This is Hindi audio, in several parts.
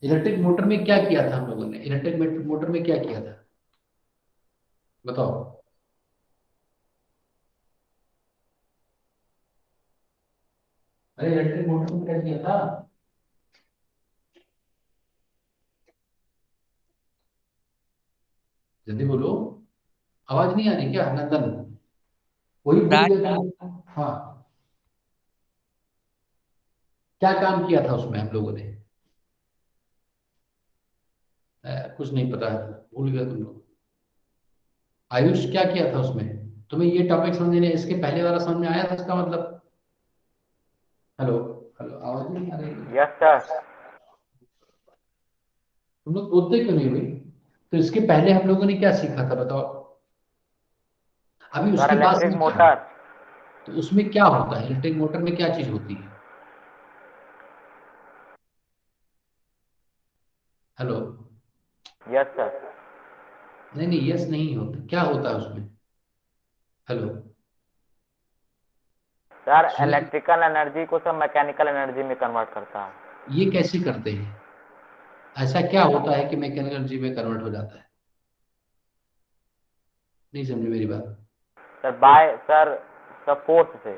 इलेक्ट्रिक मोटर में क्या किया था हम लोगों ने? इलेक्ट्रिक मोटर में क्या किया था बताओ? अरे इलेक्ट्रिक मोटर में क्या किया था? जल्दी बोलो। आवाज नहीं आ रही क्या नंदन? वही भूल राज गए तुम। हाँ, क्या काम किया था उसमें हम लोगों ने? कुछ नहीं पता है, भूल गए तुम लोग। आयुष, क्या किया था उसमें? तुम्हें ये टॉपिक समझ नहीं, इसके पहले वाला समझ में आया था उसका मतलब? हेलो? हेलो, आवाज नहीं आ रही है। Yes sir. तुम लोग बोलते क्यों नहीं हुई? तो इसके पहले हम लोगों ने क्या सीखा था बताओ? अभी सर उसके पास इलेक्ट्रिक में क्या है? मोटर। तो उसमें क्या होता है? इलेक्ट्रिक मोटर में क्या चीज होती है? हेलो? Yes sir. नहीं नहीं, यस नहीं होता, क्या होता है उसमें? हेलो? सर सुनिए, इलेक्ट्रिकल एनर्जी को सर मैकेनिकल एनर्जी में कन्वर्ट करता है। ये कैसे करते हैं? ऐसा क्या होता है कि मैकेनिकल एनर्जी में कन्वर्ट हो जाता है? नहीं समझे मेरी बात। Sir bye sir, sir force से।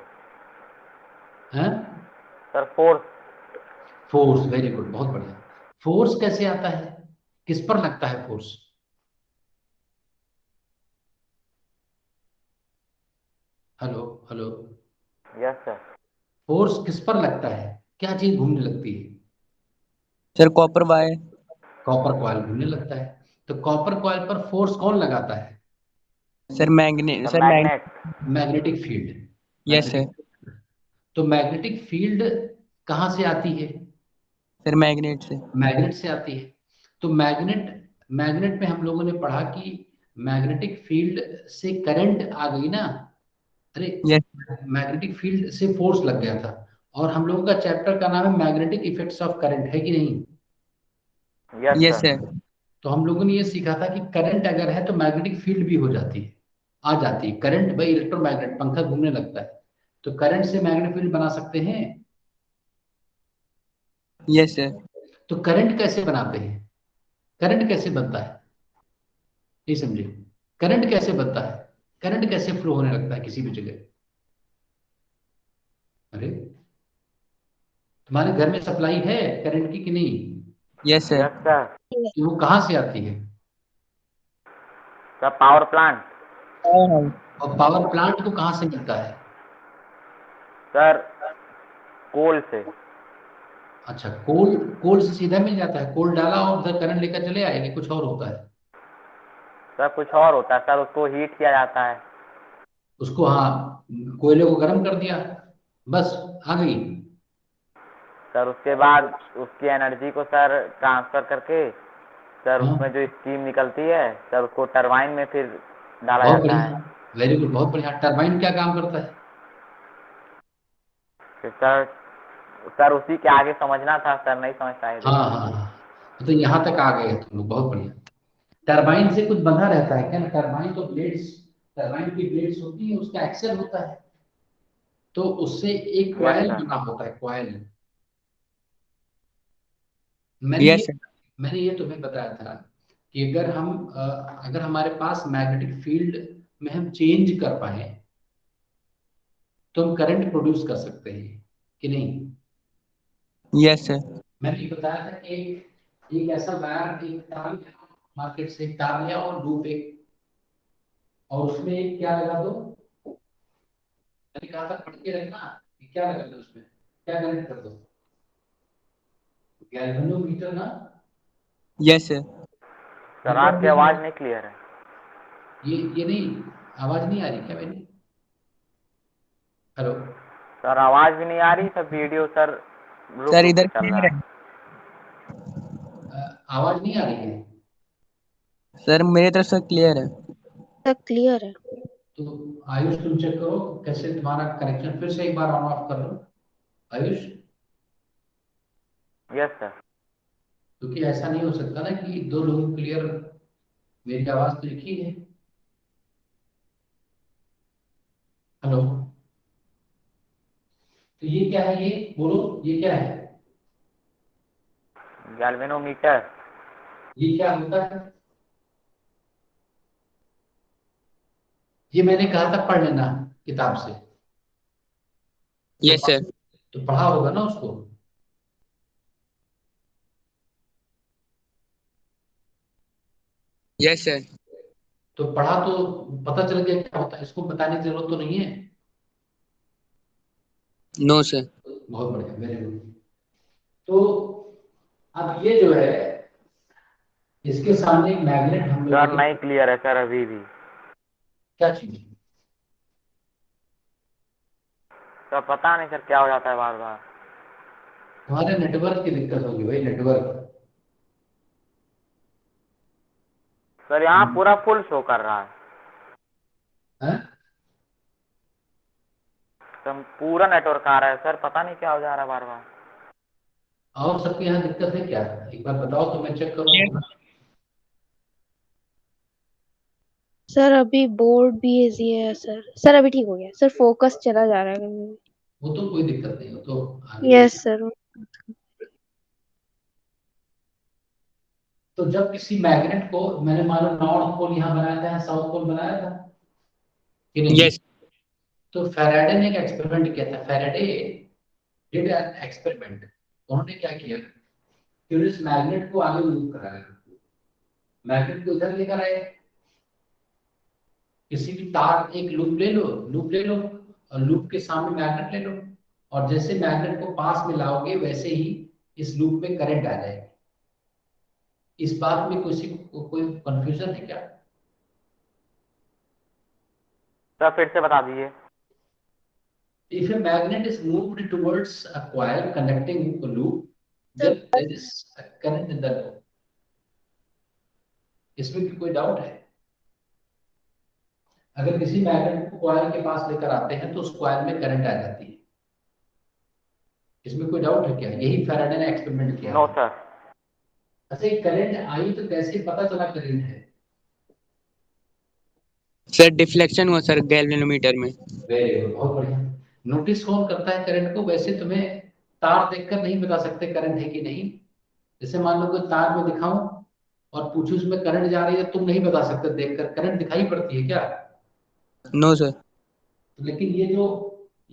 हैं? Sir force. Force, very good, बहुत बढ़िया। फोर्स कैसे आता है? किस पर लगता है force? Hello? Hello? Yes sir. Force किस पर लगता है? क्या चीज घूमने लगती है? Sir copper wire. Copper coil घूमने लगता है। तो कॉपर कॉइल पर फोर्स कौन लगाता है? Sir magnet. Magnetic field. Yes sir. Magnetic. तो मैग्नेटिक फील्ड कहाँ से आती है? सर मैग्नेट से। मैग्नेट से आती है। तो मैग्नेट, मैग्नेट में हम लोगों ने पढ़ा कि मैग्नेटिक फील्ड से करंट आ गई ना। अरे, यस। मैग्नेटिक फील्ड से फोर्स लग गया था। और हम लोगों का चैप्टर का नाम है मैग्नेटिक इफेक्ट्स ऑफ करंट, है कि नहीं? Yes yes sir. सर। तो हम लोगों ने ये सीखा था कि करंट अगर है तो मैग्नेटिक फील्ड भी हो जाती है, आ जाती है। करंट भाई, इलेक्ट्रोमैग्नेट, पंखा घूमने लगता है। तो करंट से मैग्नेटिक फील्ड बना सकते हैं। Yes sir. तो करंट कैसे बनाते हैं? करंट कैसे बनता है? नहीं समझे? करंट कैसे बनता है? करंट कैसे फ्लो होने लगता है किसी भी जगह? अरे, तुम्हारे घर में सप्लाई है करंट की कि नहीं? Yes sir. Yes sir. तो वो कहाँ से आती है? Sir power plant. हाँ हाँ। और पावर प्लांट को कहाँ से मिलता है? सर कोल से। अच्छा, कोल। कोल से सीधा मिल जाता है? कोल डाला और उधर करंट लेकर चले आएंगे, कुछ और होता है? सर कुछ और होता है सर, उसको हीट किया जाता है। उसको, हाँ, कोयले को गर्म कर दिया, बस, आ गई। सर उसके बाद उसकी एनर्जी को सर ट्रांसफर करके सर हाँ, उसमें जो स्टीम निकलती है सर उसको टरबाइन में फिर डाला बहुत जाता है। बढ़िया, वेरी गुड, बहुत बढ़िया। टरबाइन क्या काम करता है? फिर सर, सर उसी के आगे समझना था सर, नहीं समझ पाए थे। हाँ हाँ हाँ, तो यहाँ तक आ गए तुम लोग, बहुत बढ़िया। टरबाइन से कुछ बंधा रहता है क्या? टरबाइन तो ब्लेड्स, टरबाइन की ब्लेड्स होती है, उसका एक्सेल होता है। तो उससे एक यस कॉयल सर। बना होता है, कॉयल। मैंने ये यस सर। मैंने ये तुम्हें बताया था कि अगर अगर हमारे पास मैग्नेटिक फील्ड में हम चेंज कर पाए तो हम करंट प्रोड्यूस कर सकते हैं, कि नहीं? Yes sir. मैंने ये बताया था कि एक ऐसा वायर, एक तार, मार्केट से एक तार लिया और लूप एक, और उसमें एक क्या लगा दो? मैंने कहा था पढ़ के रखना कि क्या लगा दो उसमें, क्या कनेक्ट कर दो? गैल्वेनोमीटर ना। Yes sir. सर नेटवर्क आपकी देखना। आवाज़ नहीं क्लियर है। ये नहीं, आवाज नहीं आ रही क्या मेरी? हेलो? सर आवाज़ भी नहीं आ रही सर, वीडियो सर रुक सर रुक के इधर चल क्लियर रहा है। है। आवाज नहीं आ रही है? सर मेरी तरफ से क्लियर है। सब क्लियर है। तो आयुष, तुम चेक करो कैसे तुम्हारा कनेक्शन, फिर से एक बार ऑन ऑफ कर लो, आयुष। Yes sir. क्योंकि ऐसा नहीं हो सकता ना कि दो लोग क्लियर, मेरी आवाज तो एक ही है। हेलो? तो ये क्या है? ये बोलो, ये क्या है? गैल्वेनोमीटर। ये क्या होता है? ये मैंने कहा था पढ़ लेना किताब से। Yes sir. तो पढ़ा होगा ना उसको। Yes sir. तो पढ़ा तो पता चल गया क्या होता है, इसको बताने की जरूरत तो नहीं है। No sir. बहुत बढ़िया, वेरी गुड। तो अब ये जो है, इसके सामने एक मैग्नेट हम लोग सर नहीं क्लियर है सर अभी भी। क्या चीज? सर पता नहीं सर क्या हो जाता है बार बार। तुम्हारे नेटवर्क की दिक्कत होगी भाई, नेटवर्क। सर यहाँ पूरा फुल शो कर रहा है। हैं? सर पूरा नेटवर्क आ रहा है सर, पता नहीं क्या हो जा रहा है बार बार। और सबके यहाँ दिक्कत है क्या? एक बार बताओ तो मैं चेक करूँ अपना। सर अभी बोर्ड भी इजी है सर। सर अभी ठीक हो गया सर, फोकस चला जा रहा है कभी वो तो कोई दिक्कत नहीं, वो तो भी। आगे। Yes sir. तो जब किसी मैग्नेट को मैंने मान लो नॉर्थ पोल यहाँ बनाया था, साउथ पोल बनाया था कि नहीं? यस। तो फैराडे ने एक एक्सपेरिमेंट किया था। Faraday did an experiment. उन्होंने क्या किया कि इस मैग्नेट को आगे मूव कराया, मैग्नेट को इधर लेकर आए, किसी भी तार एक लूप ले लो, लूप ले लो, और लूप के सामने मैग्नेट ले लो, और जैसे मैग्नेट को पास में लाओगे वैसे ही इस लूप में करंट आ जाएगा। इस बात में किसी को कोई कंफ्यूजन है क्या? सर फिर से बता दीजिए। If a magnet is moved towards a coil connecting a loop, then there is a current in the loop. इसमें भी कोई डाउट है? अगर किसी मैग्नेट को कॉइल के पास लेकर आते हैं तो उस कॉइल में करंट आ जाती है। इसमें कोई डाउट है क्या? यही फैराडे ने एक्सपेरिमेंट किया नो था। सर। अच्छा, करंट आई तो कैसे पता चला करंट है? सर डिफ्लेक्शन हुआ सर गैल्वेनोमीटर में। वेरी गुड, बहुत बढ़िया। नोटिस कौन करता है करंट को? वैसे तुम्हें तार देखकर नहीं बता सकते करंट है कि नहीं। जैसे मान लो कोई तार में दिखाऊं और पूछूं उसमें करंट जा रही है, तुम नहीं बता सकते देखकर, करंट दिखाई पड़ती है क्या? No sir. लेकिन ये जो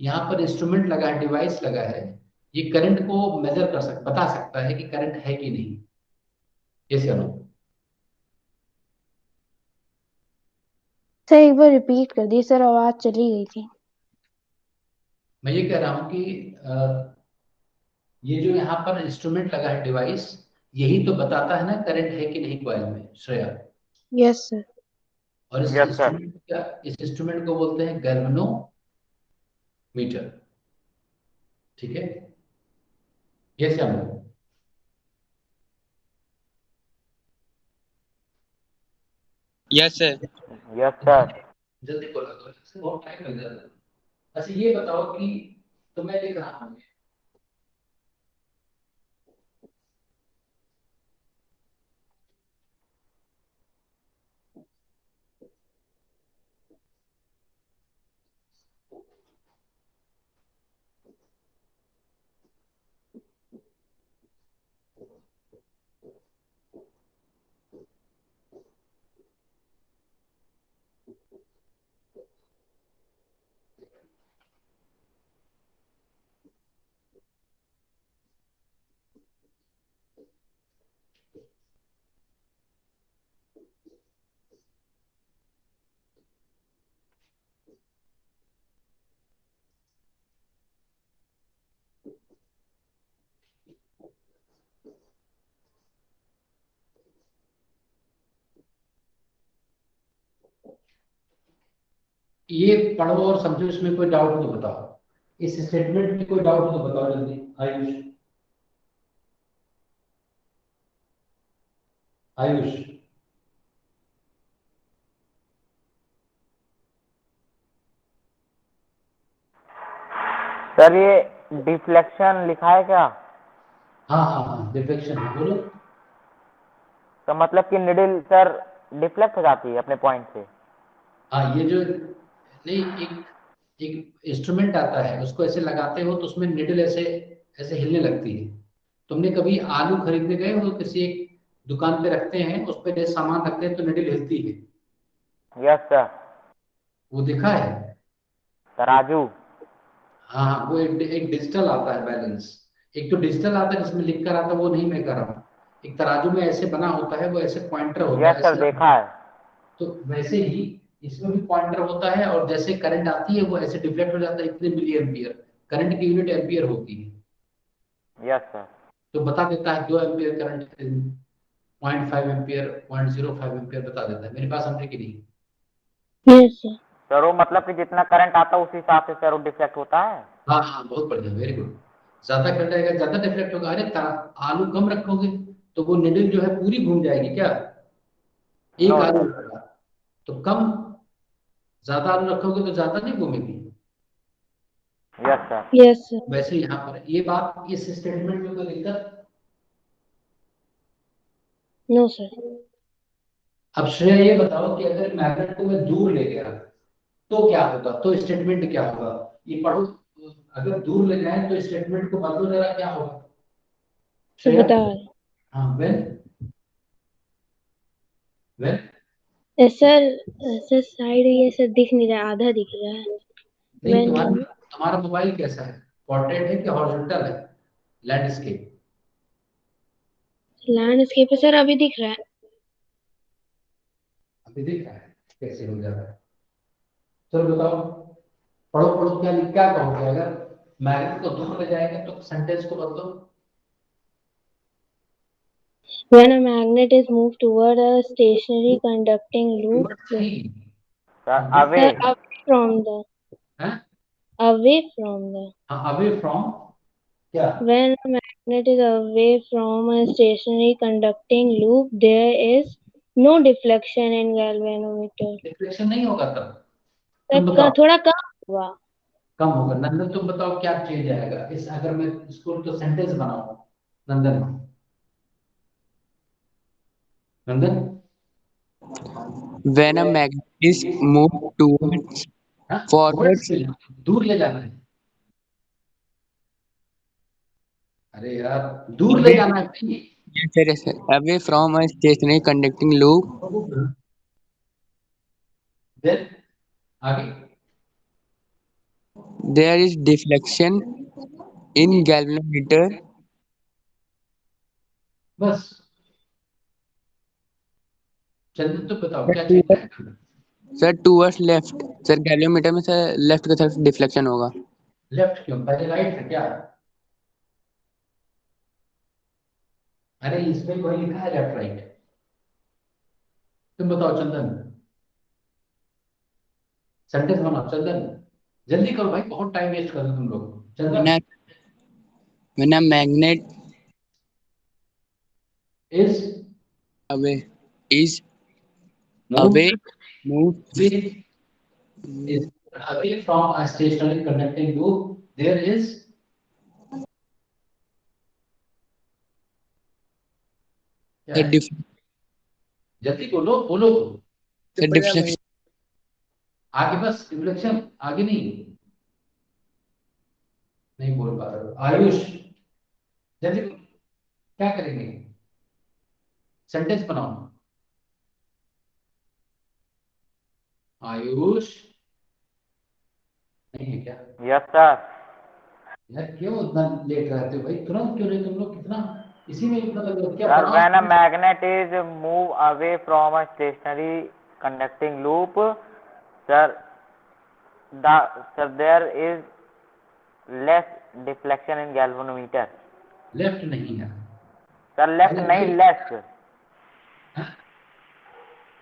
यहाँ पर इंस्ट्रूमेंट लगा है, डिवाइस लगा है, ये करंट को मेजर कर सकता, बता सकता है कि करंट है कि नहीं। ये से अनु, सर एक बार रिपीट कर दी सर, आवाज चली गई थी। मैं ये कह रहा हूँ कि ये जो यहाँ पर इंस्ट्रूमेंट लगा है, डिवाइस, यही तो बताता है ना करंट है कि नहीं कॉइल में, श्रेया। Yes sir. और यस सर। इस इंस्ट्रूमेंट को बोलते हैं गैल्वेनोमीटर। ठीक है? ये से Anu, yes sir. Yes sir. जल्दी बोला करो, इससे बहुत टाइम लग जाता है। अच्छा ये बताओ कि, तो मैं लिख रहा हूँ, ये पढ़ो और समझो, इसमें कोई डाउट हो तो बताओ। इस स्टेटमेंट में कोई डाउट हो तो बताओ जल्दी। आयुष, आयुष। सर ये डिफ्लेक्शन लिखा है क्या? हाँ हाँ हाँ, डिफ्लेक्शन है, बोलो। तो मतलब कि निडल सर डिफ्लेक्ट हो जाती है अपने पॉइंट से। हाँ, ये जो नहीं, एक एक इंस्ट्रूमेंट आता है, उसको ऐसे लगाते हो तो उसमें निडल ऐसे ऐसे हिलने लगती है। तुमने कभी आलू खरीदने गए हो, किसी एक दुकान पे रखते हैं, उस पे सामान रखते हैं तो निडल हिलती है, यस सर। वो देखा है? तराजू। हाँ हाँ, वो एक डिजिटल आता है बैलेंस, एक तो डिजिटल आता है जिसमें लिख कर आता है, वो नहीं मैं कर रहा हूँ। एक तराजू में ऐसे बना होता है, वो ऐसे पॉइंटर होता यस है सर, ऐसे, देखा है। तो वैसे ही इसमें भी पॉइंटर होता है, और जैसे करंट आती है वो ऐसे डिफ्लेक्ट हो जाता है, इतने मिली एम्पियर, करंट की यूनिट एम्पियर होती है। Yes sir. तो बता देता है 2 एम्पियर करंट, 0.5 एम्पियर, 0.05 एम्पियर बता देता है। मेरे पास समझे कि नहीं? Yes sir. सर वो मतलब कि जितना करंट आता है उस हिसाब से सर वो डिफ्लेक्ट होता है। हाँ हाँ, बहुत बढ़िया, वेरी गुड। ज्यादा करंट आएगा ज्यादा डिफ्लेक्ट होगा। अरे आलू कम रखोगे तो वो निडल जो है पूरी घूम जाएगी क्या? एक नो आलू सर। रहेगा तो कम, ज्यादा आलू रखोगे तो ज्यादा नहीं घूमेगी। Yes sir. Yes sir. वैसे यहाँ पर ये बात, इस स्टेटमेंट में कोई दिक्कत? No sir. अब श्रेया ये बताओ कि अगर मैग्नेट को मैं दूर ले गया तो क्या होगा, तो स्टेटमेंट क्या होगा? ये पढ़ो। अगर दूर ले जाए तो स्टेटमेंट को बदलो जरा, क्या होगा सर श्रेया? बता रहे हाँ, वेल वेल। हैं। सर सर साइड ये सर दिख नहीं रहा, आधा दिख रहा है। नहीं, व्हेन तुम्हारा मोबाइल कैसा है? पोर्ट्रेट है कि हॉरिजॉन्टल है, लैंडस्केप? लैंडस्केप है सर, अभी दिख रहा है। अभी दिख रहा है, कैसे हो जा रहा है? चलो बताओ, पढ़ो पढ़ो, क्या कहोगे अगर मैग्नेट को दूर ले जाएगा तो सेंटेंस को बदलो। When a magnet is moved toward a stationary conducting loop, towards नहीं, सर अभी, अवे। sir from the है? away from the हाँ, अवे फ्रॉम, क्या? when a magnet is away from a stationary conducting loop, there is no deflection in galvanometer. Deflection नहीं होगा तब। सर तुम बताओ, थोड़ा कम हुआ। कम होगा। नंदन तुम बताओ क्या चेंज आएगा इस, अगर मैं इसको तो सेंटेंस बनाऊं। नंदन, नंदन। When a magnet is moved towards हाँ, टूवर्ड्स forwards, ले जाना, दूर ले जाना है। अरे यार, दूर ले away, जाना है भाई। yes, sir, away from a stationary conducting loop, then आगे, there is deflection in galvanometer. बस। चंदन तुम बताओ Sir, क्या चेंज towards, आएगा? sir, towards left. Sir galvanometer में सर लेफ्ट की तरफ डिफ्लेक्शन होगा। लेफ्ट क्यों, पहले राइट है क्या? अरे इसमें कोई लिखा है लेफ्ट राइट? तुम बताओ चंदन, सेंटेंस बनाओ चंदन, जल्दी करो भाई, बहुत टाइम वेस्ट कर रहे हो तुम लोग। When Chandan, a when a magnet is away is move, away moved is away from a stationary conducting loop, there is, क्या the है? dif जल्दी बोलो बोलो। the deflection आगे बस रिफ्लेक्शन, आगे नहीं, नहीं बोल पा रहे हो आयुष, जल्दी बोलो, क्या करेंगे? सेंटेंस बनाओ आयुष, नहीं है क्या? Yes sir. यार क्यों इतना लेट रहते हो भाई, तुरंत क्यों नहीं, तुम लोग कितना इसी में इतना लगे हो? क्या सर बनाओ? When a magnet is move away from a stationary conducting loop, sir the sir there is less deflection in galvanometer. Left नहीं है, सर लेफ्ट पहले नहीं, राइट। लेस। हाँ?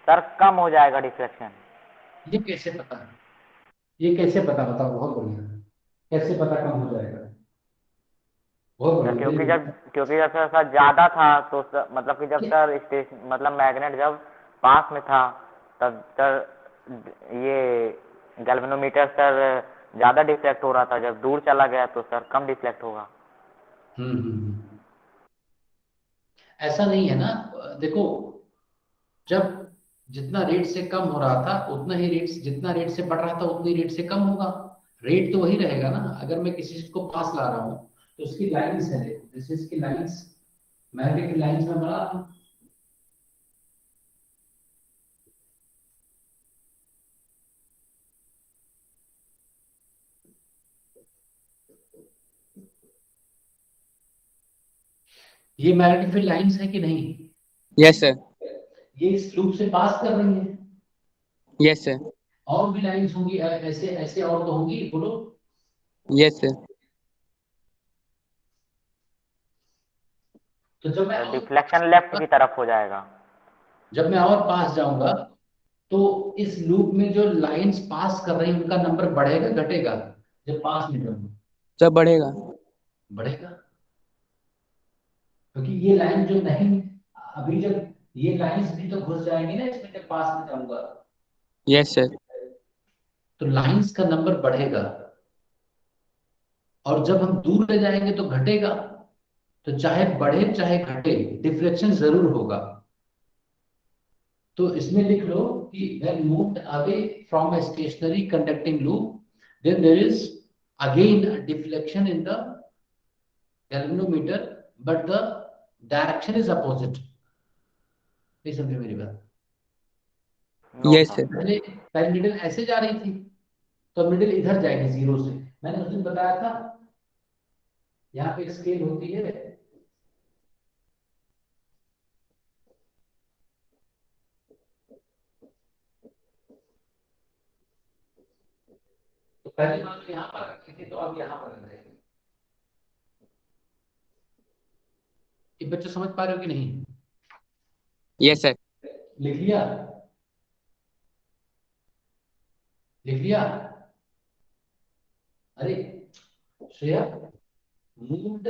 सर कम हो जाएगा डिफ्लेक्शन। ये कैसे पता है? ये कैसे पता, बताओ, बहुत बढ़िया। कैसे पता कम हो जाएगा? बहुत सर बढ़िया, वेरी गुड। क्योंकि जब सर ज़्यादा था तो सर मतलब कि जब सर स्टेशन मतलब मैग्नेट जब पास में था तब सर ये गैल्वेनोमीटर सर ज़्यादा डिफ्लेक्ट हो रहा था, जब दूर चला गया तो सर कम डिफ्लेक्ट होगा। ऐसा नहीं है ना, देखो, जब जितना रेट से कम हो रहा था उतना ही रेट, जितना रेट से बढ़ रहा था उतनी रेट से कम होगा। रेट तो वही रहेगा ना। अगर मैं किसी चीज को पास ला रहा हूँ तो उसकी लाइन्स है, दिस इज की लाइंस, मैग्नेटिक की लाइंस में बना ये मैग्नेटिक फील्ड लाइंस है कि नहीं? यस सर, ये इस लूप से पास कर रही है। यस सर, और भी लाइंस होंगी ऐसे ऐसे, और तो होंगी, बोलो। Yes sir. तो जब मैं डिफ्लेक्शन लेफ्ट की तरफ हो जाएगा। जब मैं और पास जाऊंगा तो इस लूप में जो लाइंस पास कर रही हैं उनका नंबर बढ़ेगा घटेगा? जब पास में जाऊंगा सर बढ़ेगा। बढ़ेगा, क्योंकि ये लाइन जो नहीं, अभी जब ये लाइंस भी तो घुस जाएंगी ना इसमें जब पास में जाऊंगा, यस सर, तो लाइंस का नंबर बढ़ेगा। और जब हम दूर ले जाएंगे तो घटेगा। तो चाहे बढ़े चाहे घटे, डिफ्लेक्शन जरूर होगा। तो इसमें लिख लो कि when moved away from a stationary conducting loop, then there is again a deflection in the galvanometer, but the direction is opposite. ये समझे मेरी बात? No yes sir. सर, पहले पहले निडल ऐसे जा रही थी, तो निडल इधर जाएगी जीरो से। मैंने उस दिन बताया था, यहाँ पे स्केल होती है, तो पहले मान लो यहाँ पर रखी थी, तो अब यहाँ पर रख देंगे। ये बच्चे समझ पा रहे हो कि नहीं? यस सर, लिख लिया? लिख लिया? अरे श्रेया, मूव्ड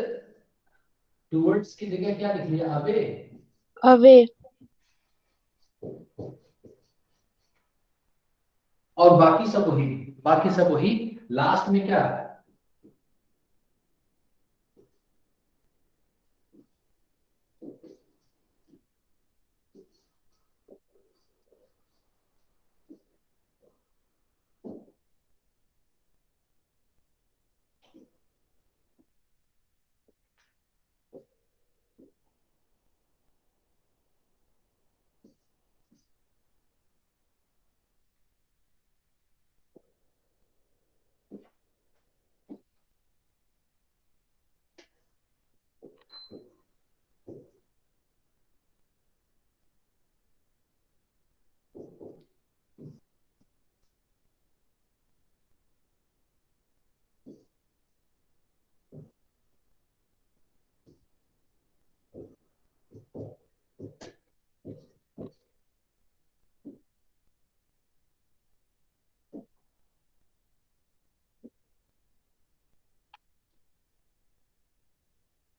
टुवर्ड्स की जगह क्या लिख लिया? अवे। अवे। और बाकी सब वही, बाकी सब वही। लास्ट में क्या?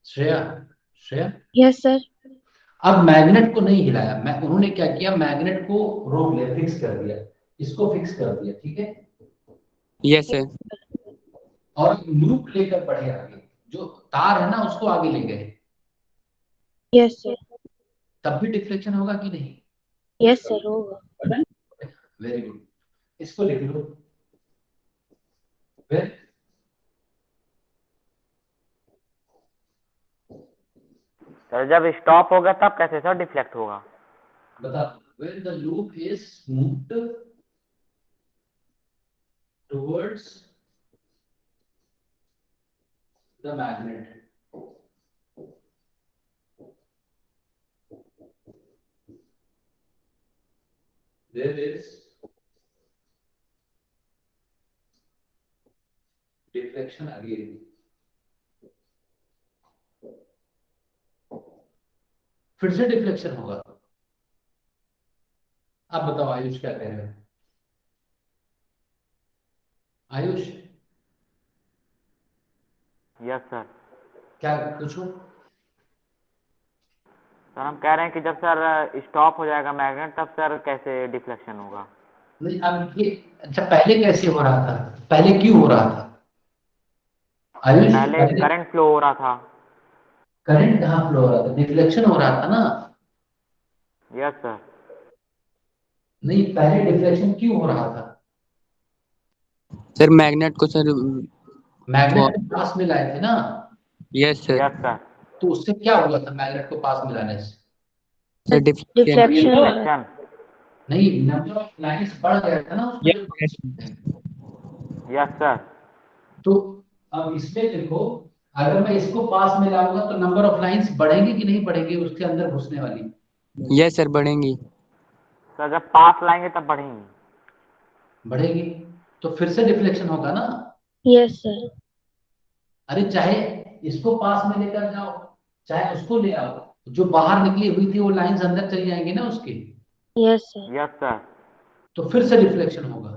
Shreya, Shreya, yes sir. अब मैग्नेट को नहीं हिलाया, मैं उन्होंने क्या किया, मैग्नेट को रोक लिया, फिक्स कर दिया, इसको फिक्स कर दिया, ठीक है। यस सर, और लूप लेकर बढ़े आगे, जो तार है ना उसको आगे ले गए, यस सर। तब भी डिफ्लेक्शन होगा कि नहीं? यस सर होगा। वेरी गुड, इसको लिख लो। वेरी, सर जब स्टॉप होगा तब कैसे सर डिफ्लेक्ट होगा? बता। when the loop is moved towards the magnet, there is deflection again. फिर से डिफ्लेक्शन होगा। आप बताओ आयुष क्या कह रहे हो? Ayush, yes sir. क्या पूछो? सर हम कह रहे हैं कि जब सर स्टॉप हो जाएगा मैग्नेट तब सर कैसे डिफ्लेक्शन होगा? नहीं, अब ये अच्छा, पहले कैसे हो रहा था? पहले क्यों हो रहा था आयुष? पहले करंट फ्लो हो रहा था। करंट कहाँ फ्लो हो रहा था? डिफ्लेक्शन हो रहा था ना। Yes sir. नहीं, पहले डिफ्लेक्शन क्यों हो रहा था? सर मैग्नेट को सर मैग्नेट को पास में लाए थे ना। Yes sir, yes sir. तो उससे क्या हुआ था मैग्नेट को पास मिलाने से? Sir deflection. डिफ्लेक्शन हो रहा डिफ्लेक्शन। नहीं, नंबर ऑफ लाइंस बढ़ गया था ना उसमें जो यस यस सर। तो अब इसमें देखो, अगर मैं इसको पास में लाऊंगा तो नंबर ऑफ लाइंस बढ़ेंगे कि नहीं बढ़ेंगे उसके अंदर घुसने वाली? यस सर बढ़ेंगी। सर जब पास लाएंगे तब बढ़ेंगी। बढ़ेगी, तो फिर से डिफ्लेक्शन होगा ना। Yes sir. अरे चाहे इसको पास में लेकर जाओ, चाहे उसको ले आओ, जो बाहर निकली हुई थी वो लाइंस अंदर चली जाएंगे ना उसके, यस सर। Yes sir. तो फिर से डिफ्लेक्शन होगा।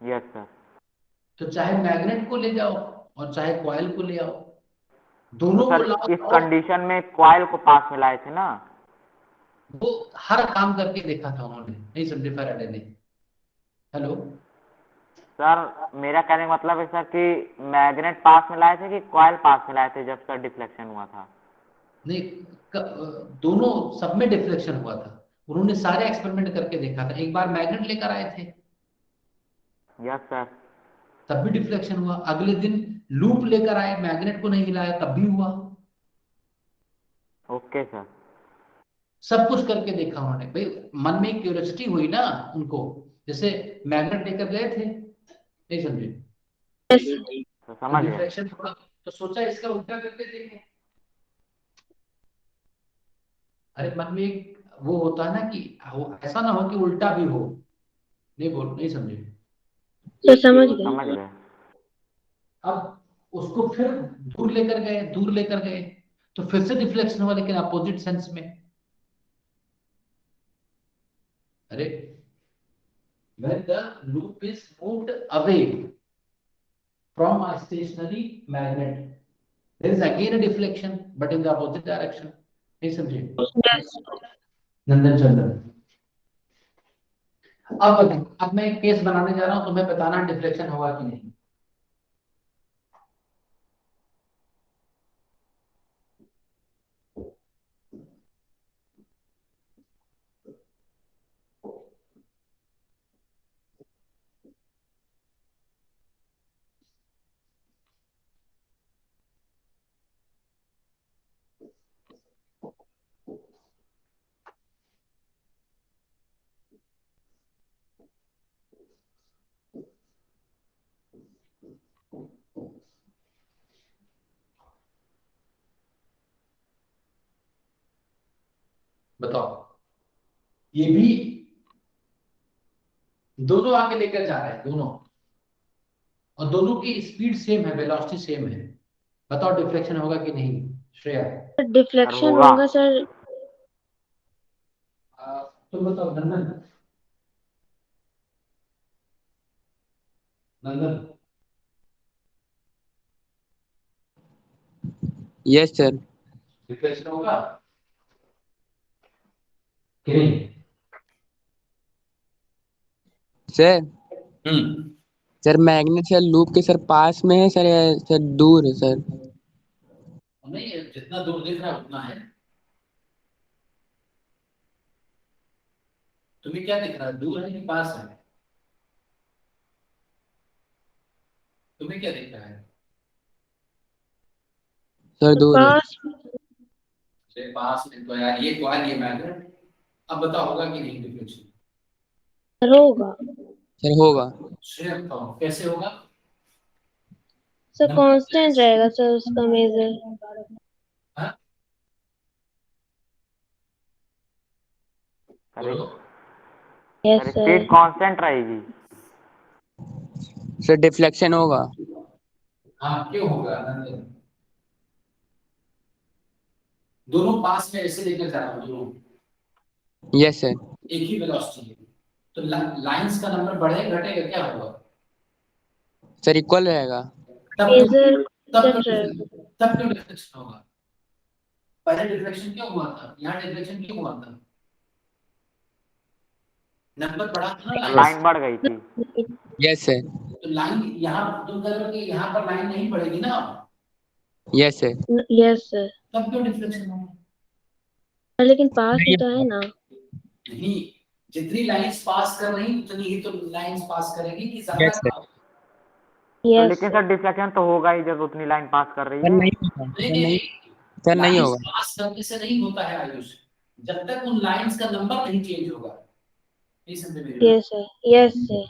Yes sir. तो चाहे मैग्नेट को ले जाओ और चाहे कॉइल को ले आओ, तो दोनों को सर लाओ इस और कंडीशन में कॉइल को पास में लाए थे ना। वो हर काम करके देखा था उन्होंने, नहीं समझे फैराडे ने? हेलो? सर मेरा कहने का मतलब है सर कि मैग्नेट पास में लाए थे कि कॉइल पास में लाए थे जब सर डिफ्लेक्शन हुआ था। नहीं, दोनों, सब में डिफ्लेक्शन हुआ था। उन्होंने सारे एक्सपेरिमेंट करके देखा था। एक बार मैग्नेट लेकर आए थे, यस सर। तब भी डिफ्लेक्शन हुआ। अगले दिन लूप लेकर आए, मैग्नेट को नहीं हिलाया, तब भी हुआ। Okay sir. सब कुछ करके देखा उन्होंने। भाई मन में क्यूरियोसिटी हुई ना उनको, जैसे मैग्नेट लेकर गए थे, नहीं समझे? तो तो समझ गया। डिफ्लेक्शन हुआ, तो सोचा इसका उल्टा करके देखें। अरे मन में एक वो होता है ना कि ऐसा ना हो कि उल्टा भी हो। नहीं समझे? सर समझ समझ गए। गए। अब उसको फिर दूर लेकर गए, तो फिर से डिफ्लेक्शन हुआ, लेकिन अपोजिट सेंस में। अरे when the loop is moved away from a stationary magnet, there is again a deflection but in the opposite direction. नहीं समझे? यस। नंदन चंदन, अब मैं एक केस बनाने जा रहा हूं, तुम्हें बताना डिफ्लेक्शन होगा कि नहीं। बताओ, ये भी दोनों आगे लेकर जा रहे हैं, दोनों, और दोनों की स्पीड सेम है, वेलोसिटी सेम है। बताओ डिफ्लेक्शन होगा कि नहीं, श्रेया? सर डिफ्लेक्शन होगा। होगा सर। तुम बताओ नंदन। नंदन, यस सर। डिफ्लेक्शन होगा कि नहीं? सर हम्म, सर मैग्नेट सर लूप के सर पास में है सर या सर दूर है सर? नहीं, जितना दूर दिख रहा है उतना है। तुम्हें क्या दिख रहा है, दूर है कि पास है? तुम्हें क्या दिख रहा है? सर दूर है। पास अरे पास में तो यार, ये कॉइल, ये मैग्नेट। अब बताओ होगा कि नहीं डिफ्लेक्शन? होगा। सर होगा। श्रेया बताओ कैसे होगा? सर नंबर, कांस्टेंट रहेगा सर उसका मेजर। हाँ, सर बोलो। Yes sir sir. Speed constant रहेगी। सर डिफ्लेक्शन होगा। हाँ, क्यों होगा नंदन? दोनों पास में ऐसे लेकर जा रहा हूँ, दोनों यस सर। एक ही वेलोसिटी है, तो लाइंस का नंबर बढ़ेगा घटेगा, क्या होगा? सर इक्वल रहेगा। तब क्यों मेजर तब कांस्टेंट क्यों रहेगा। तब क्यों डिफ्लेक्शन होगा? पहले डिफ्लेक्शन क्यों हुआ था, यहाँ डिफ्लेक्शन क्यों हुआ था? नंबर बढ़ा था ना लाइंस। लाइन बढ़ गई थी। Yes sir. तो लाइन यहाँ, तुम कह रहे हो कि यहाँ पर लाइन नहीं बढ़ेगी ना, यस सर। Yes sir. तब क्यों डिफ्लेक्शन होगा? लेकिन पास में तो है ना। नहीं, जितनी लाइंस पास कर रही उतनी ही तो लाइंस पास करेगी कि ज्यादा यस सर। काम? तो Yes, लेकिन sir. सर डिफ्लेक्शन तो होगा ही जब उतनी लाइन पास कर रही सर है। नहीं होगा, नहीं सर नहीं नहीं, नहीं, सर नहीं लाइंस होगा। पास करने से नहीं होता है आयुष, जब तक उन लाइंस का नंबर नहीं चेंज होगा। नहीं समझे मेरी बात? Yes, sir. Yes, sir.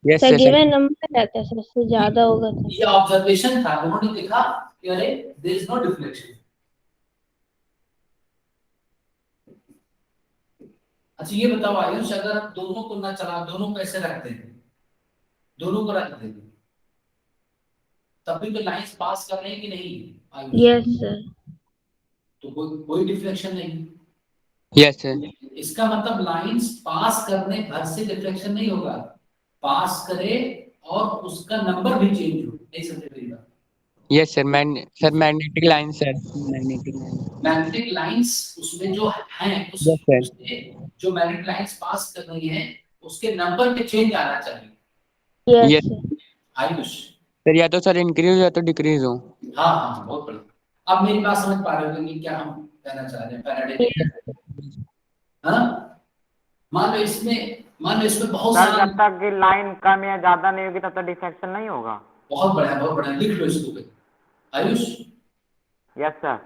Yes Sir, sir, sir given number रहता है सर, उससे ज्यादा होगा तो. ये ऑब्जर्वेशन था, उन्होंने देखा कि अरे देयर इज नो डिफ्लेक्शन। अच्छा ये बताओ आयुष, अगर दोनों को ना चला, दोनों को ऐसे रखते हैं, दोनों को रख देंगे, तब भी तो लाइंस पास कर रहे हैं कि नहीं आयुष? Yes, sir. तो कोई डिफ्लेक्शन नहीं। यस सर, इसका मतलब लाइंस पास करने भर से डिफ्लेक्शन नहीं होगा, पास करे और उसका नंबर भी चेंज हो। नहीं समझे मेरी बात? Yes sir, magnetic line sir, magnetic line. Magnetic lines उसमें जो हैं यस सर, उससे जो मैग्नेटिक लाइंस पास कर रही हैं उसके नंबर में चेंज आना चाहिए Yes, yes sir. Ayush. Sir, या तो सर इंक्रीज या तो डिक्रीज हो। हाँ हाँ बहुत बढ़िया। अब मेरी बात समझ पा रहे हो कि क्या हम कहना चाह रहे हैं फैराडे के? हाँ, मान लो इसमें बहुत सर सारा। जब तक कि लाइन कम या ज्यादा नहीं होगी तब तक डिफ्लेक्शन नहीं होगा। बहुत बढ़िया बहुत बढ़िया, लिख लो इसको कहीं। Ayush yes sir.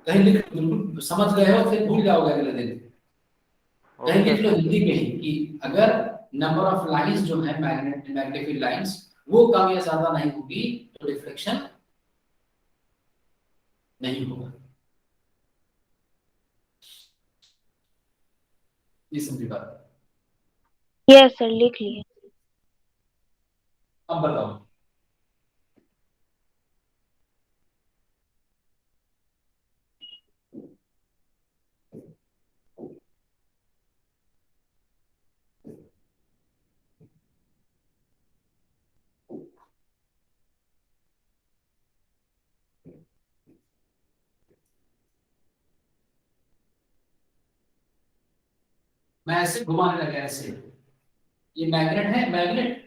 कहीं लिख, बिल्कुल समझ गए हो फिर भूल जाओगे अगले दिन। कहीं ओके लिख लो सर। हिंदी में ही कि अगर नंबर ऑफ लाइंस जो है मैग्नेटिक लाइंस वो कम या ज्यादा नहीं होगी तो रिफ्लेक्शन नहीं होगा। ये समझी बात? Yes, sir. लिख लिया. अब बताओ। मैं ऐसे घुमाने लगा ऐसे, ये मैग्नेट है मैग्नेट,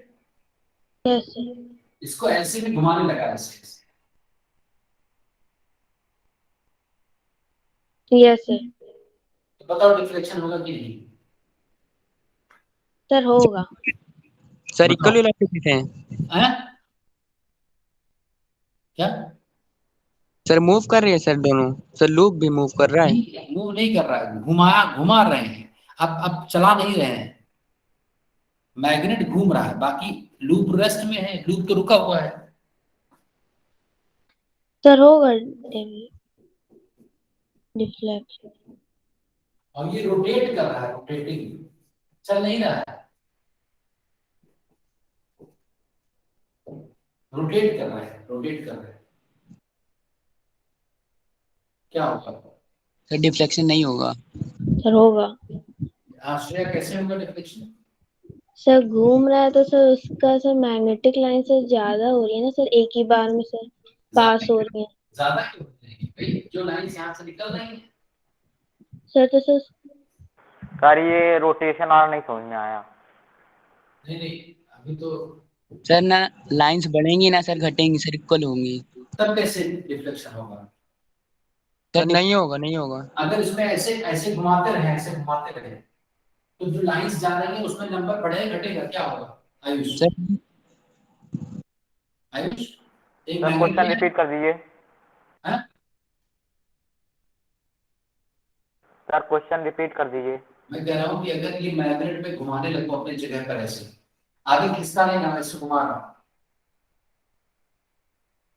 Yes, sir. इसको ऐसे भी घुमाने लगा ऐसे, Yes, sir. तो बताओ डिफ्लेक्शन होगा कि नहीं? Sir, होगा. सर इक्वल बताओ। वेलोसिटी हैं। हैं? क्या? सर मूव कर रही है सर दोनों, सर लूप भी मूव कर रहा है। नहीं मूव नहीं कर रहा है, घुमा रहे हैं। अब चला नहीं रहे हैं, मैग्नेट घूम रहा है, बाकी लूप रेस्ट में है, लूप तो रुका हुआ है। Sir, होगा. Deflection. और ये रोटेट कर रहा है, रोटेटिंग, चल नहीं रहा है, रोटेट कर रहा है, रोटेट कर रहा है। क्या होगा? सर डिफ्लेक्शन नहीं होगा। Sir, होगा. आश्रय कैसे होगा डिफ्लेक्शन? सर घूम रहा है तो सर उसका सर मैग्नेटिक लाइन से ज्यादा हो रही है ना सर, एक ही बार में सर पास हो रही है. ज्यादा क्यों हो रही है भाई, जो लाइन यहाँ से निकल रही है। सर तो सर. सर ये रोटेशन वाला नहीं समझ में आया। नहीं नहीं, अभी तो सर ना लाइंस बढ़ेंगी ना सर घटेंगी, सर इक्वल होंगी। तब कैसे डिफ्लेक्शन होगा? सर नहीं होगा, नहीं होगा। अगर इसमें ऐसे ऐसे घुमाते रहे, ऐसे घुमाते रहे, तो जो लाइंस जा रही है उसमें नंबर बढ़ेगा घटेगा, क्या होगा आयुष? सर आयुष एक सर मैग्नेट क्वेश्चन लिया रिपीट कर दीजिए। है, सर क्वेश्चन रिपीट कर दीजिए। मैं कह रहा हूँ कि अगर ये मैग्नेट में घुमाने लगो अपने जगह पर ऐसे, आगे खिसका नहीं ना, ऐसे घुमा रहा हूं,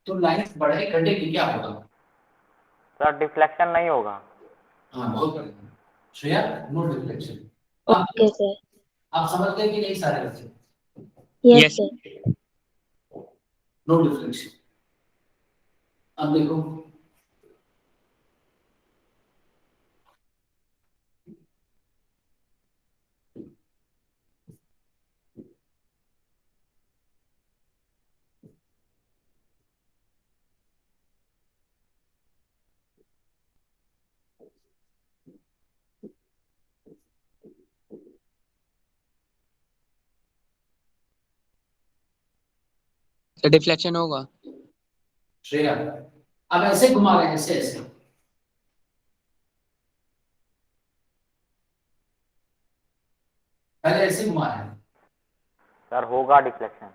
तो लाइंस बढ़े घटेगी, क्या होगा? सर डिफ्लेक्शन नहीं होगा। हाँ बहुत बढ़िया Shreya, no deflection. Okay sir. आप समझ गए कि नहीं सारे बच्चे? Yes yes sir. No deflection. अब देखो, सर डिफ्लेक्शन होगा। श्रेया अब ऐसे घुमा रहे हैं, ऐसे ऐसे, पहले ऐसे घुमा रहे हैं, सर होगा डिफ्लेक्शन।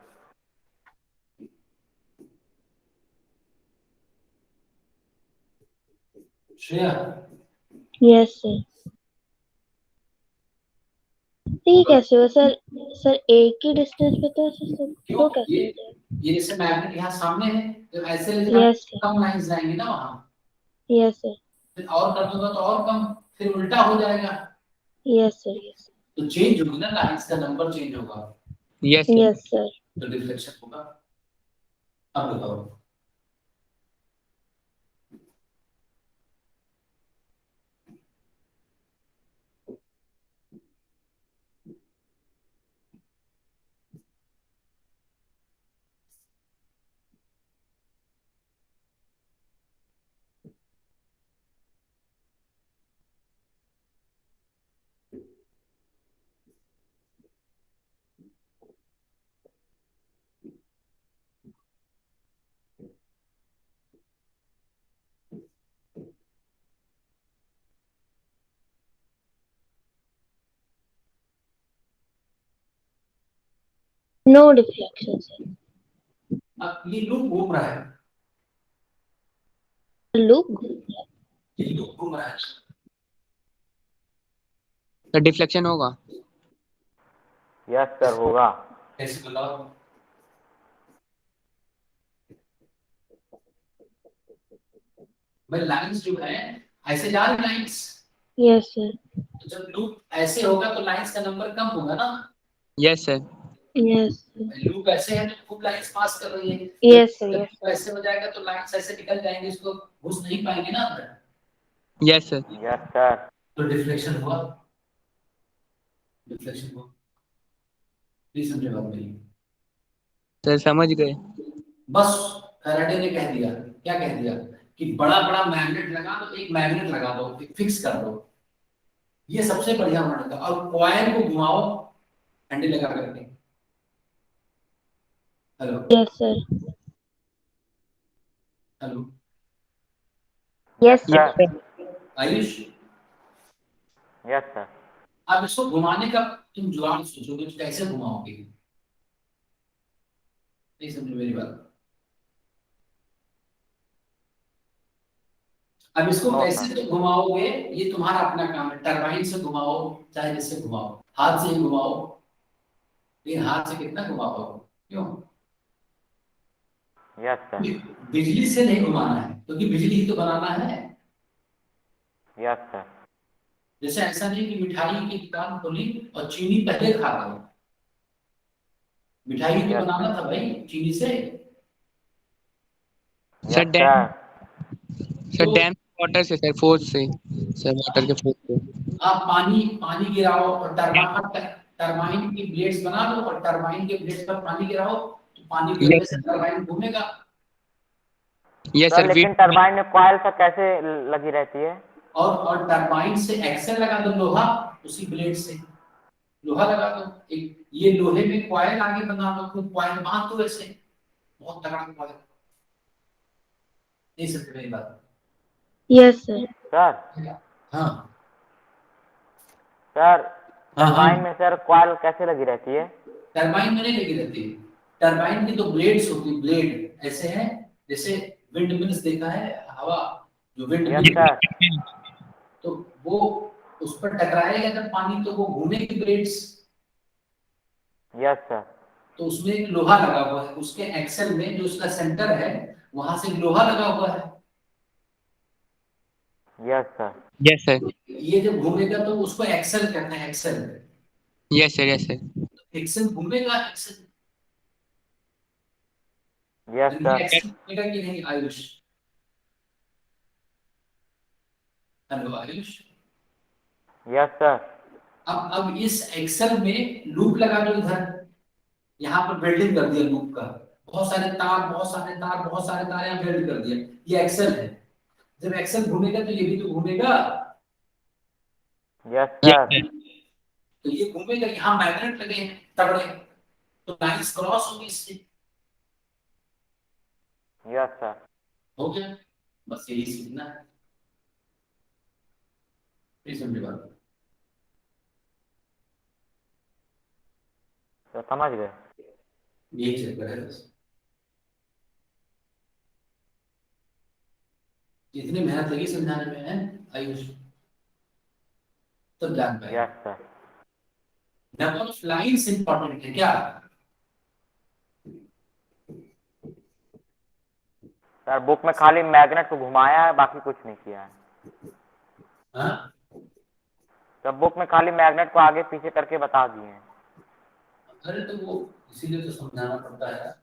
Shreya yes sir. ये कैसे हो सर? सर एक ही डिस्टेंस पे तो सर क्यों तो कैसे हो जाएगा? ये जैसे मैग्नेट यहाँ सामने है तो ऐसे ले जाना यस सर। कम लाइंस जाएंगी ना वहां, यस सर। फिर और कर दूंगा तो और कम, फिर उल्टा हो जाएगा, यस सर। यस तो चेंज होगी ना, लाइंस का नंबर चेंज होगा यस सर। Yes sir. तो डिफ्लेक्शन होगा। अब बताओ। No deflection sir. अब ये लूप घूम रहा है, लूप। ये लूप घूम रहा है, सर डिफ्लेक्शन होगा। यस सर होगा। कैसे बताओ। भाई लाइंस जो है ऐसे जा रही लाइंस, यस सर। तो जब लूप ऐसे होगा तो लाइंस का नंबर कम होगा ना। Yes sir. यस लूप ऐसे है तो खूब लाइंस पास कर रही है, यस सर। जब यस लूप ऐसे हो जाएगा तो लाइंस ऐसे निकल जाएंगे, इसको घुस नहीं पाएंगे ना अंदर, यस सर। Yes sir. तो डिफ्लेक्शन हुआ, डिफ्लेक्शन हुआ। प्लीज समझे बात मेरी। सर समझ गए। बस फैराडे ने कह दिया, क्या कह दिया कि बड़ा बड़ा मैग्नेट लगा दो, एक मैग्नेट लगा दो, एक फिक्स कर दो, ये सबसे बढ़िया उन्होंने कहा, और कॉइल को घुमाओ हैंडल लगा करके। Hello sir. Hello yes yes sir. Sir. Ayush, yes sir. अब इसको घुमाने का तुम जुगाड़ सोचोगे तो कैसे घुमाओगे, नहीं समझे मेरी बात। अब इसको नो कैसे सर। तुम घुमाओगे, ये तुम्हारा अपना काम है, टरबाइन से घुमाओ चाहे जिससे घुमाओ, हाथ से ही घुमाओ, लेकिन हाथ से कितना घुमा पाओगे, क्यों? Yes sir. बिजली से नहीं घुमाना है क्योंकि बिजली ही तो बनाना है। Yes sir. जैसे ऐसा नहीं कि मिठाई की दुकान खोली और चीनी पहले खा रहे हो, मिठाई तो यस बनाना सर। था भाई चीनी से। Sir yes dam. Sir. Sir तो डैम वाटर से सर, फोर्स से। सर वाटर के फोर्स से। आप पानी पानी गिराओ और टरबाइन की ब्लेड्स बना दो और टरबाइन के ब्लेड्स पर पानी गिराओ तो पानी गिरने यस से सर। टरबाइन घूमेगा। यस सर सर लेकिन टरबाइन में कॉइल सर कैसे लगी रहती है? और टरबाइन से एक्सेल लगा दो लोहा, उसी ब्लेड से लोहा लगा दो, एक ये लोहे में कॉइल आगे बना दो, फिर कॉइल बांध दो ऐसे, बहुत तगड़ा कॉइल। नहीं समझ मेरी बात। Yes sir. सर हाँ सर हाँ हाँ, टरबाइन में सर कॉइल कैसे लगी रहती है? टरबाइन में नहीं लगी रहती, टरबाइन की तो ब्लेड्स होती, ब्लेड ऐसे है, जैसे विंड मिल्स देखा है, हवा जो विंड यस मिल, सर। तो वो उस पर टकराएगा जब पानी तो वो घूमेगी ब्लेड्स, यस सर। तो उसमें एक लोहा लगा हुआ है, उसके एक्सल में जो उसका सेंटर है वहां से लोहा लगा हुआ है। Yes sir. Yes sir. ये जब घूमेगा तो उसको एक्सल कहते हैं, axle, yes sir. Yes sir. Axle घूमेगा, एक्सल, यस सर। एक्सल घूमेगा कि नहीं Ayush? Hello Ayush, yes sir. अब इस एक्सल में लूप लगा दो इधर, यहाँ पर वेल्डिंग कर दिया लूप का, बहुत सारे तार बहुत सारे तार बहुत सारे तार यहाँ वेल्ड कर दिया, ये एक्सल है, जब एक्सल घूमेगा तो ये भी तो घूमेगा, यस यस सर। सर। तो ये घूमेगा, यहाँ मैग्नेट लगे हैं तगड़े, तो लाइंस क्रॉस होगी इससे, यस सर। हो गया, बस यही सीखना है, ये समझे बात। सर समझ गए। यही चक्कर है बस, इतनी मेहनत लगी समझाने में है आयुष, तब जान पाए। Yes sir. Number of lines important है क्या? सर बुक में खाली मैग्नेट को घुमाया है, बाकी कुछ नहीं किया है। हाँ, सर बुक में खाली मैग्नेट को आगे पीछे करके बता दिए हैं। अरे तो वो इसीलिए तो समझाना पड़ता है।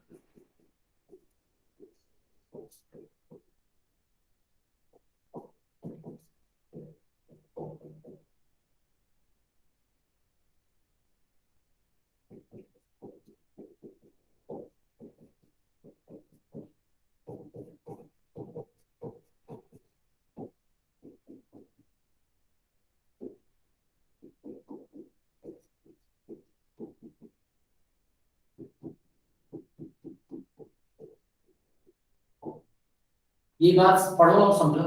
ये बात पढ़ो और समझो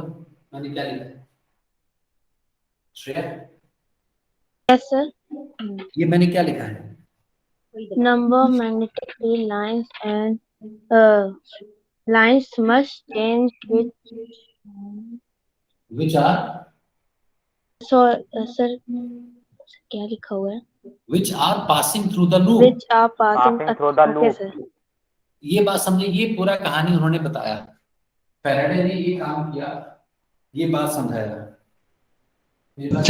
मैंने क्या लिखा है। Shreya, Yes, sir. ये मैंने क्या लिखा है? Number of magnetic field lines and lines must change which are sir, क्या लिखा हुआ है? Which are passing through the loop. Which are passing. Passing through the Okay, loop. sir. ये बात समझे, ये पूरा कहानी उन्होंने बताया, फैराडे ने ये काम किया, ये बात समझाया। ये बात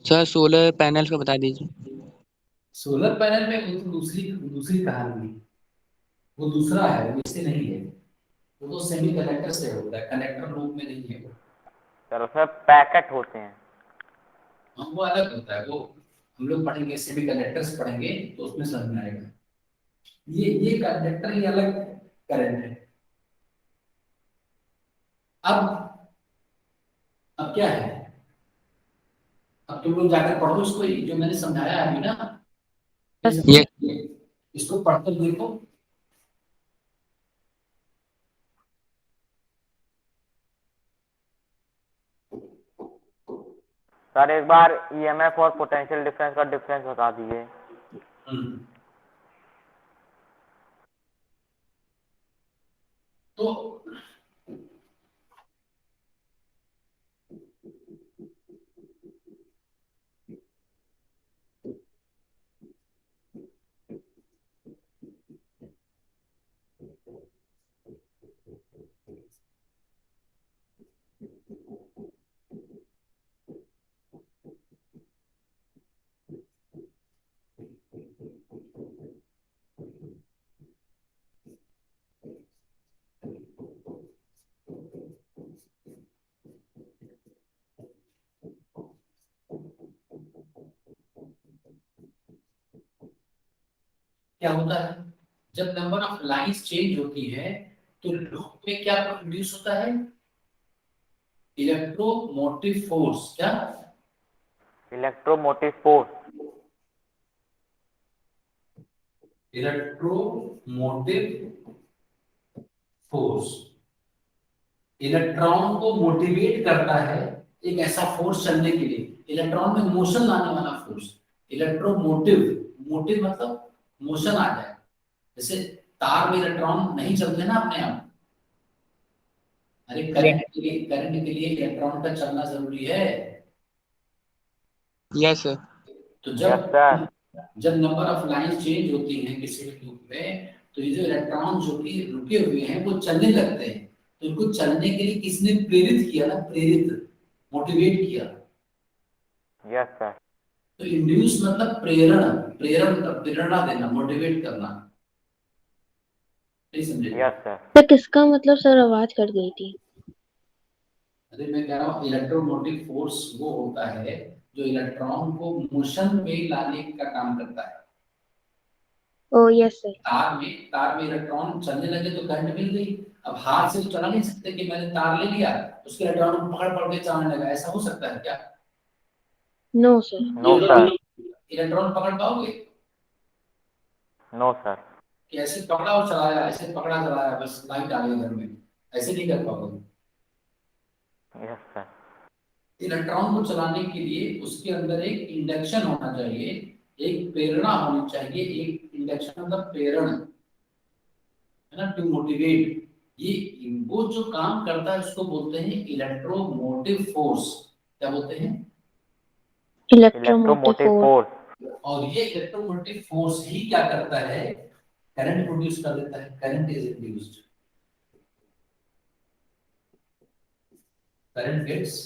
सर सोलर पैनल का बता दीजिए। सोलर पैनल में वो तो दूसरी दूसरी कहानी है, वो दूसरा है, वो इससे नहीं है, वो तो सेमी कंडक्टर से होता है, कनेक्टर लूप में नहीं है वो। सर उसमें पैकेट होते हैं। वो अलग होता है, वो हम लोग पढ़ेंगे, सेमी कंडक्टर्स पढ़ेंगे तो उसमें समझ में आएगा। ये कंडक्टर ये अलग करंट है। अब क्या है, अब तुम लोग जाकर पढ़ो इसको, जो मैंने समझाया अभी ना, इसको पढ़कर देखो। सर एक बार ईएमएफ और पोटेंशियल डिफरेंस का डिफरेंस बता दीजिए। तो क्या होता है, जब नंबर ऑफ लाइंस चेंज होती है तो लूप में क्या प्रोड्यूस होता है? Electromotive force. क्या? Electromotive force. Electromotive force electron को मोटिवेट करता है एक ऐसा फोर्स चलने के लिए, इलेक्ट्रॉन में मोशन लाने वाला फोर्स। इलेक्ट्रोमोटिव, मोटिव मतलब मोशन आ जाए, जैसे तार में इलेक्ट्रॉन नहीं चलते ना अपने आप। अरे करंट के लिए इलेक्ट्रॉन का चलना जरूरी है। Yes sir. तो यस सर। जब नंबर ऑफ लाइंस चेंज होती हैं किसी भी लूप में, तो ये जो इलेक्ट्रॉन जो कि रुके हुए हैं वो चलने लगते हैं। तो इनको चलने के लिए किसने प्रेरित किया ना, प्रेरित, मोटिवेट किया। Yes sir. तो इंड्यूस मतलब प्रेरण, प्रेरणा देना, मोटिवेट करना। नहीं समझे? Yes sir. तो किसका मतलब सर, आवाज कट गई थी। अरे मैं कह रहा हूँ इलेक्ट्रोमोटिव फोर्स वो होता है जो इलेक्ट्रॉन को मोशन में लाने का काम करता है। ओ यस सर। तार में इलेक्ट्रॉन चलने लगे तो करंट मिल गई। अब हाथ से तो चला नहीं सकते कि मैंने तार ले लिया उसके इलेक्ट्रॉन को पकड़ पकड़ के चलाने लगा, ऐसा हो सकता है क्या? No sir. No sir. Electron पकड़ पाओगे? No sir. कि ऐसे पकड़ा और चलाया, ऐसे पकड़ा चलाया, बस लाइट आ गई घर में, ऐसे नहीं कर पाओगे। Yes sir. इलेक्ट्रॉन को चलाने के लिए उसके अंदर एक इंडक्शन होना चाहिए, एक प्रेरणा होनी चाहिए। एक इंडक्शन मतलब प्रेरण है ना, टू मोटिवेट। ये वो जो काम करता है उसको बोलते हैं इलेक्ट्रोमोटिव फोर्स। क्या बोलते हैं? Electromotive electromotive force. फोर्स। और ये इलेक्ट्रोमोटिव फोर्स ही क्या करता है? करंट प्रोड्यूस कर देता है। Current is induced, current gets.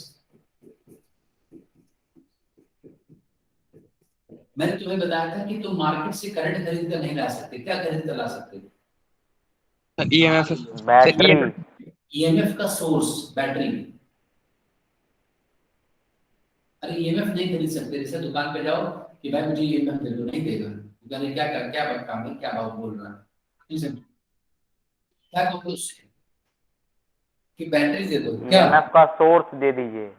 मैंने तुम्हें बताया था कि तुम मार्केट से करंट खरीद कर नहीं ला सकते। क्या खरीद कर ला सकते? EMF sir battery. ईएमएफ का सोर्स, बैटरी। अरे ईएमएफ नहीं खरीद सकते। जैसे दुकान पे जाओ कि भाई मुझे ईएमएफ दे दो, नहीं देगा। दुकान क्या कर, क्या काम है, क्या बात बोल रहा है, नहीं समझ। क्या कहोगे उससे कि बैटरी दे दो क्या? ईएमएफ का सोर्स दे दीजिए।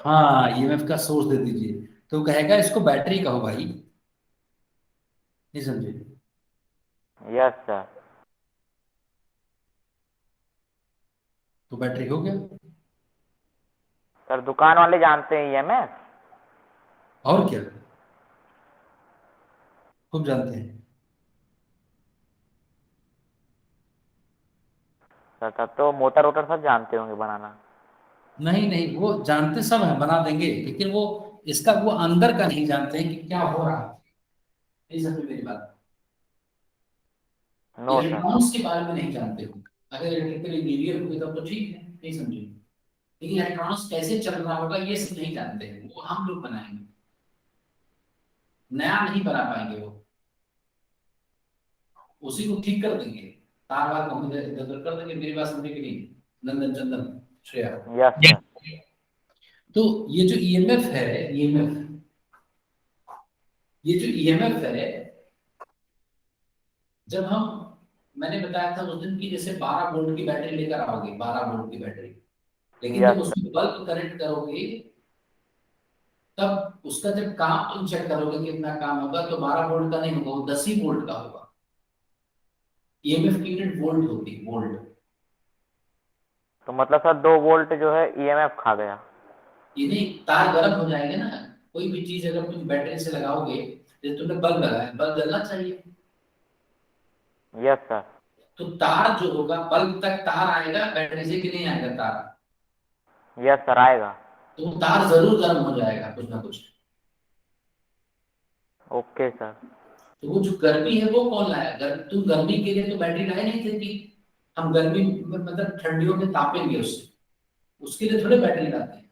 हाँ, ईएमएफ का सोर्स दे दीजिए। तो कहेगा इसको बैटरी कहो भाई, नहीं समझे? Yes sir. तो बैटरी हो गया। सर दुकान वाले जानते हैं ईएमएफ। और क्या, खूब जानते हैं। सर तब तो मोटर वोटर सब जानते होंगे बनाना। नहीं नहीं, वो जानते सब हैं, बना देंगे, लेकिन वो इसका वो अंदर का नहीं जानते हैं कि क्या हो रहा है। नहीं समझे मेरी बात? No sir. इलेक्ट्रॉनिक्स के बारे में नहीं जानते हो। अगर इलेक्ट्रिकल इंजीनियर हुए तब तो ठीक है, नहीं समझे। लेकिन इलेक्ट्रॉनिक्स कैसे चल रहा होगा ये सब नहीं जानते हैं। वो हम लोग बनाएंगे, नया नहीं बना पाएंगे। वो उसी को ठीक कर देंगे, तार वार को इधर इधर कर देंगे। मेरी बात समझे कि नहीं? नंदन, चंदन, श्रेया। Yes sir. तो ये जो ईएमएफ है, ईएमएफ, ये जो ईएमएफ है, जब हम, मैंने बताया था उस दिन की, जैसे 12 वोल्ट की बैटरी लेकर आओगे, 12 वोल्ट की बैटरी, लेकिन जब यस सर। उसमें बल्ब कनेक्ट करोगे, तब उसका जब काम तुम चेक करोगे कितना काम होगा, तो 12 वोल्ट का नहीं होगा, वो 10 ही वोल्ट का होगा। ईएमएफ की यूनिट वोल्ट होती है, वोल्ट। तो मतलब सर 2 वोल्ट जो है ईएमएफ खा गया। ये नहीं, तार गर्म हो जाएंगे ना। कोई भी चीज अगर तुम बैटरी से लगाओगे, जैसे तुमने बल्ब लगाया, बल्ब जलना चाहिए। Yes sir. तो तार जो होगा, बल्ब तक तार आएगा बैटरी से कि नहीं आएगा तार? यस सर आएगा। तो वो तार जरूर गर्म हो जाएगा कुछ ना कुछ। Okay sir. तो वो जो गर्मी है वो कौन लाया? तुम गर्मी के लिए तो बैटरी लाए नहीं थे कि हम गर्मी मतलब ठंडियों में तापेंगे उससे। उसके लिए थोड़े बैटरी लाते हैं।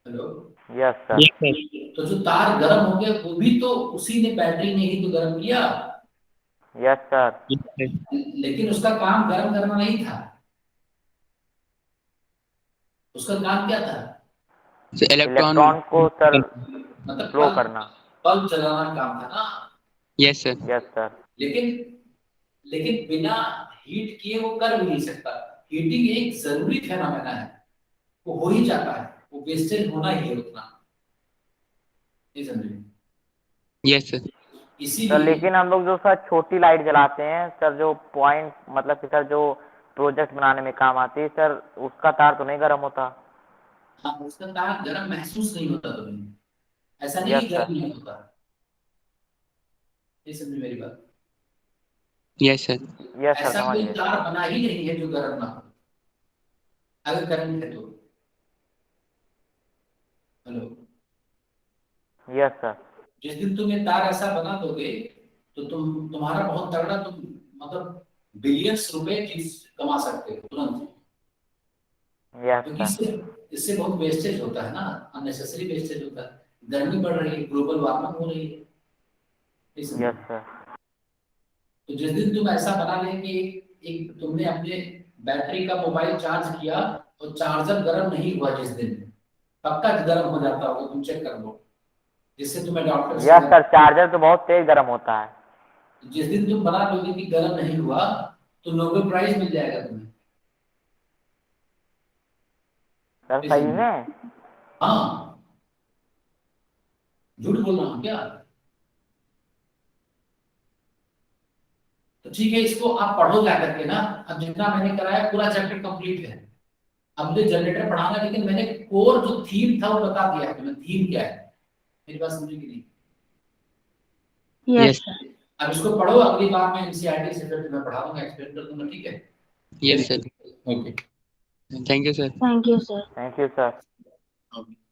Hello? Yes sir. Yes, sir. तो जो तार गर्म हो गया, वो भी तो उसी ने, बैटरी ने ही तो गर्म किया। Yes sir. Yes, sir. लेकिन उसका काम गर्म करना नहीं था। उसका काम क्या था? So electron. इलेक्ट्रॉन को सर मतलब फ्लो करना। बल्ब जलाना काम था ना। Yes, sir. Yes sir. लेकिन लेकिन बिना हीट किए वो कर भी नहीं सकता। हीटिंग एक जरूरी फेनोमेना है, वो हो ही जाता है, वो वेस्टेज होना ही है उतना। नहीं समझे? Yes, sir. सर इसीलिए लेकिन हम लोग जो सर छोटी लाइट जलाते हैं सर, जो पॉइंट मतलब कि सर जो प्रोजेक्ट बनाने में काम आती है सर, उसका तार तो नहीं गर्म होता। हाँ, उसका तार गर्म महसूस नहीं होता तुम्हें। ऐसा नहीं यस कि सर। गर्म नहीं होता। नहीं समझे मेरी बात? Yes, sir. यस सर ऐसा समझ कोई गए। तार बना ही नहीं है जो गर्म ना हो, अगर करंट है तो। हेलो? Yes sir. जिस दिन तुम ये तार ऐसा बना दोगे, तो तुम्हारा बहुत तगड़ा, तुम मतलब बिलियंस रुपए चीज कमा सकते हो तुरंत। यस क्योंकि सर। इससे बहुत वेस्टेज होता है ना, अननेसेसरी वेस्टेज होता है। गर्मी बढ़ रही है, ग्लोबल वार्मिंग हो रही है। इसमें यस सर। तो जिस दिन तुम ऐसा बना ले कि एक तुमने अपने बैटरी का मोबाइल चार्ज किया और चार्जर गर्म नहीं हुआ, जिस दिन पक्का गर्म हो जाता होगा, तुम चेक कर लो, जिससे तुम्हें डॉक्टर से, यस सर, चार्जर तो बहुत तेज गर्म होता है। जिस दिन तुम बना लोगे कि गर्म नहीं हुआ, तो नोबेल प्राइज मिल जाएगा तुम्हें। सर सही में? हाँ, झूठ बोल रहा हूँ क्या? तो ठीक है, इसको आप पढ़ो जा करके ना। अब जितना मैंने कराया पूरा चैप्टर कंप्लीट है। अब मुझे जनरेटर पढ़ाना है, लेकिन मैंने कोर जो थीम था वो बता दिया है। थीम क्या है? मेरी बात समझी कि नहीं? Yes, Yes. sir. अब इसको पढ़ो, अगली बार मैं एनसीईआरटी से फिर मैं पढ़ा दूंगा, एक्सप्लेन कर दूंगा, ठीक है? Yes sir, okay, thank you sir. Thank you, sir. Thank you sir. Okay.